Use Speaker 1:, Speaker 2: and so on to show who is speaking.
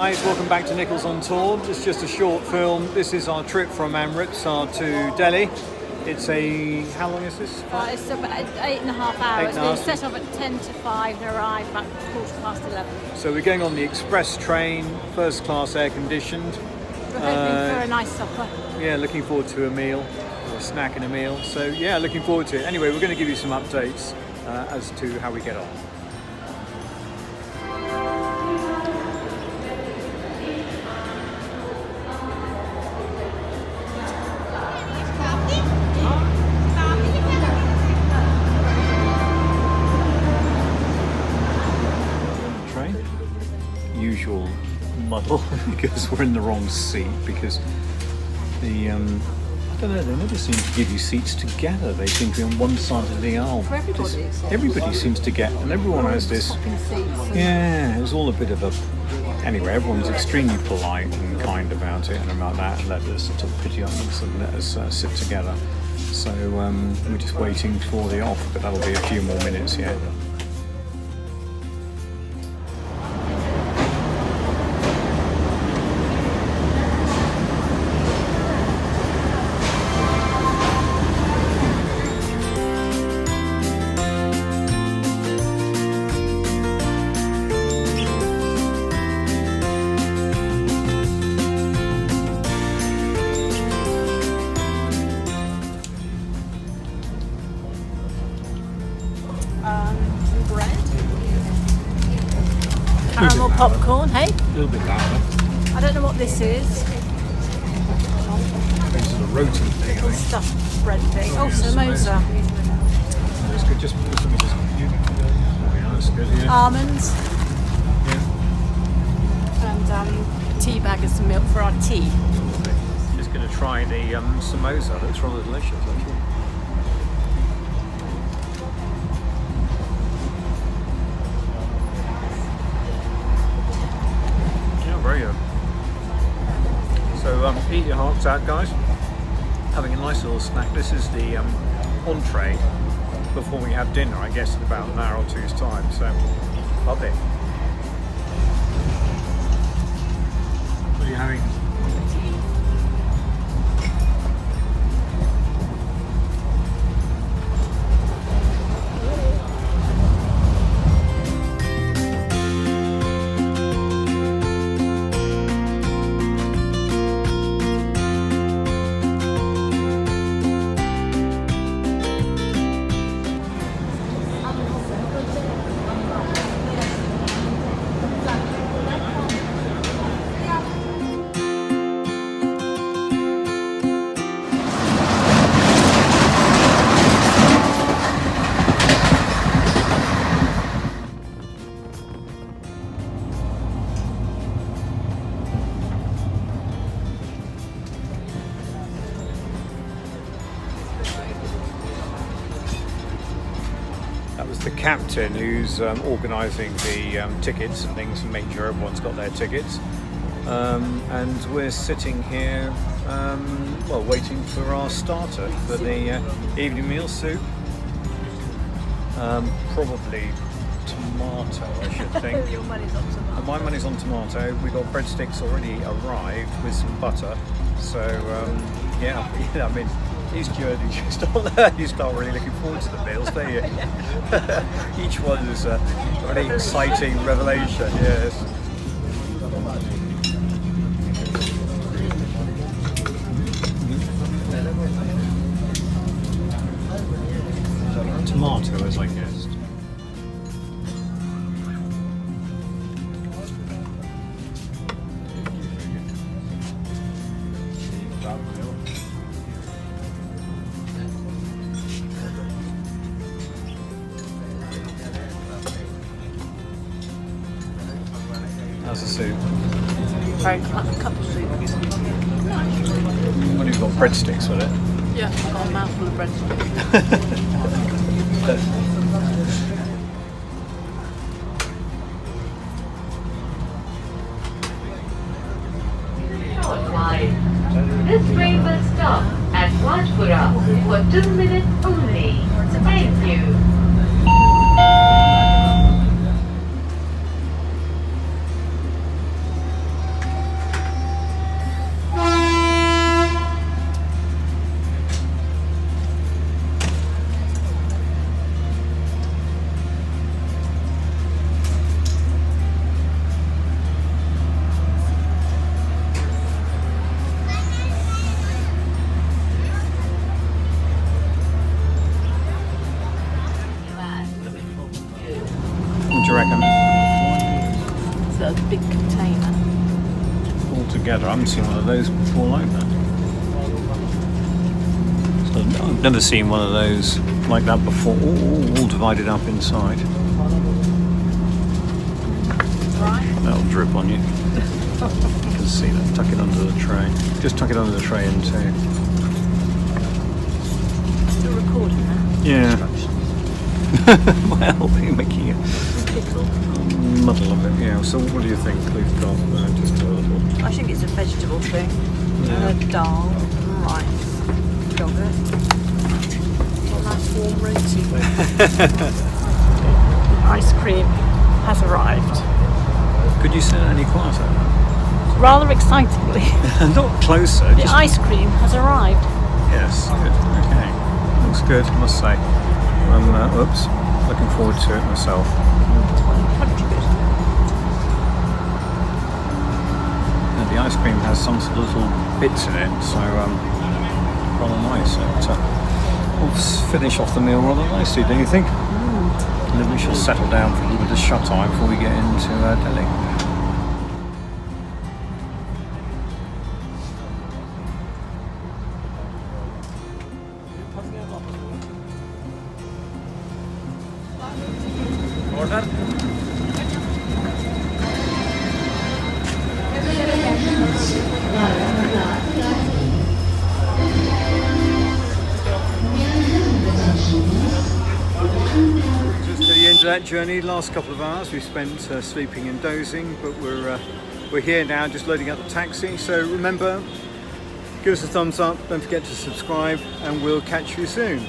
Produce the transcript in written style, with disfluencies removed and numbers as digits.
Speaker 1: Hi, welcome back to Nichols on Tour. It's just a short film. This is our trip from Amritsar to Delhi. It's how long is this?
Speaker 2: It's about 8.5 hours. We set off at 10 to 5 and arrive about 11:15.
Speaker 1: So we're going on the express train, first class, air conditioned.
Speaker 2: We're hoping for a nice supper.
Speaker 1: Yeah, looking forward to a meal, or a snack and a meal. So yeah, looking forward to it. Anyway, we're going to give you some updates as to how we get on. Usual muddle because we're in the wrong seat because the I don't know, they never seem to give you seats together. They seem to be on one side of the aisle.
Speaker 2: For everybody.
Speaker 1: Everybody seems to get, and everyone has this. Yeah, it was all a bit of a. Anyway, everyone's extremely polite and kind about it and about that, and let us took pity on us and let us sit together. So we're just waiting for the off, but that'll be a few more minutes yet.
Speaker 2: Bread, caramel popcorn, hey?
Speaker 1: A little bit louder.
Speaker 2: I don't know what this is.
Speaker 1: This is a roti thing, I think.
Speaker 2: Stuffed bread thing. Oh, samosa.
Speaker 1: It's good, just yeah, that's good, yeah.
Speaker 2: Almonds.
Speaker 1: Yeah.
Speaker 2: And a tea bag of some milk for our tea.
Speaker 1: Just going to try the samosa. Looks rather delicious, actually. Very good. So eat your hearts out, guys. Having a nice little snack. This is the entree before we have dinner, I guess, in about an hour or two's time. So love it. What are you having? That was the captain who's organising the tickets and things and making sure everyone's got their tickets. And we're sitting here, well, waiting for our starter for the evening meal soup. Probably tomato, I should think.
Speaker 2: Your money's on tomato.
Speaker 1: And my money's on tomato. We've got breadsticks already arrived with some butter. So, yeah, I mean, these journeys, you start really looking forward to the meals, don't you? Each one is a very exciting revelation, yes. Tomato, as I guessed. How's the soup?
Speaker 2: Very like a cup of soup.
Speaker 1: What have you got, breadsticks with it?
Speaker 2: Yeah, I've got a mouthful of breadsticks.
Speaker 3: This train will stop at Rajpura for 2 minutes only. Thank you.
Speaker 1: all together. I haven't seen one of those before like that. So I've never seen one of those like that before, all divided up inside. That'll drip on you. You can see that. Tuck it under the tray. Just tuck it under the tray in too.
Speaker 2: Still recording that?
Speaker 1: Yeah. Well, you're making a muddle of it. Yeah. So what do you think we've got? Just a little.
Speaker 4: I think it's a vegetable thing.
Speaker 1: Yeah.
Speaker 4: Dal, rice, yogurt. A nice warm roti. Ice cream has arrived.
Speaker 1: Could you say that any quieter?
Speaker 2: Rather excitingly,
Speaker 1: Not closer.
Speaker 2: the ice cream has arrived.
Speaker 1: Yes. Good. Okay. Looks good. I must say. I'm looking forward to it myself. And the ice cream has some sort of little bits in it, so rather nice. We'll finish off the meal rather nicely, don't you think? And then we shall settle down for a little bit of shut-eye before we get into Delhi. Order. Just at the end of that journey, last couple of hours we spent sleeping and dozing, but we're here now, just loading up the taxi. So remember, give us a thumbs up, don't forget to subscribe, and we'll catch you soon.